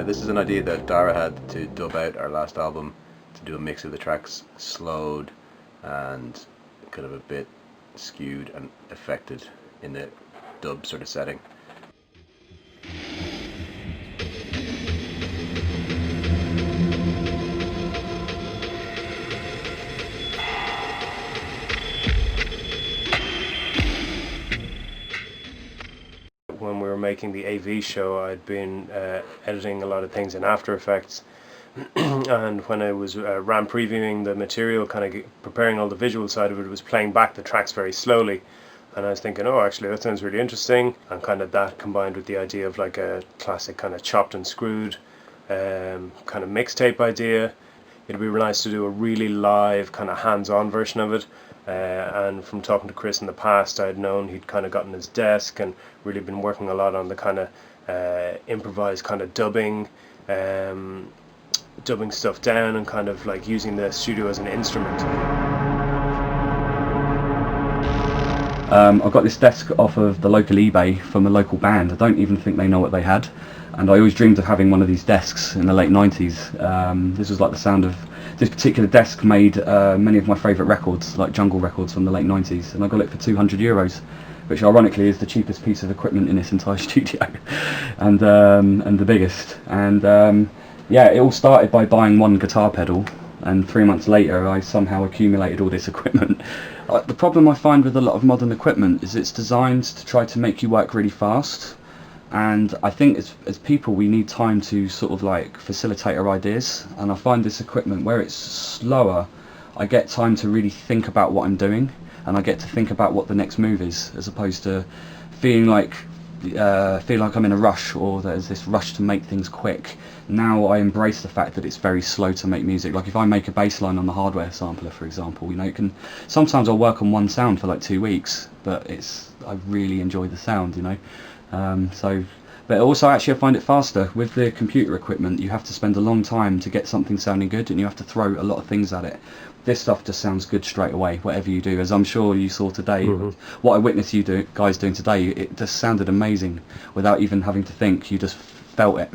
This is an idea that Dara had to dub out our last album, to do a mix of the tracks slowed and kind of a bit skewed and affected in the dub sort of setting. When we were making the AV show, I'd been editing a lot of things in After Effects, and when I was RAM previewing the material, kind of preparing all the visual side of it, was playing back the tracks very slowly, and I was thinking, oh, actually that sounds really interesting, and kind of that combined with the idea of like a classic kind of chopped and screwed kind of mixtape idea. It'd be nice to do a really live kind of hands-on version of it. And from talking to Chris in the past, I'd known he'd kind of gotten his desk and really been working a lot on the kind of improvised kind of dubbing stuff down, and kind of like using the studio as an instrument. I got this desk off of the local eBay from a local band. I don't even think they know what they had, and I always dreamed of having one of these desks in the late 90s. This was like the sound of this particular desk made many of my favourite records, like jungle records from the late 90s, and I got it for €200, which ironically is the cheapest piece of equipment in this entire studio, and the biggest. And yeah, it all started by buying one guitar pedal, and 3 months later I somehow accumulated all this equipment. The problem I find with a lot of modern equipment is it's designed to try to make you work really fast, and I think as people we need time to sort of like facilitate our ideas, and I find this equipment where it's slower, I get time to really think about what I'm doing, and I get to think about what the next move is, as opposed to feeling like I'm in a rush, or there's this rush to make things quick. Now I embrace the fact that it's very slow to make music. Like if I make a bass line on the hardware sampler, for example, you know, sometimes I'll work on one sound for like 2 weeks, but I really enjoy the sound, you know. But also actually I find it faster. With the computer equipment, you have to spend a long time to get something sounding good, and you have to throw a lot of things at it. This stuff just sounds good straight away, whatever you do, as I'm sure you saw today. Mm-hmm. What I witnessed you guys doing today, it just sounded amazing without even having to think. You just felt it.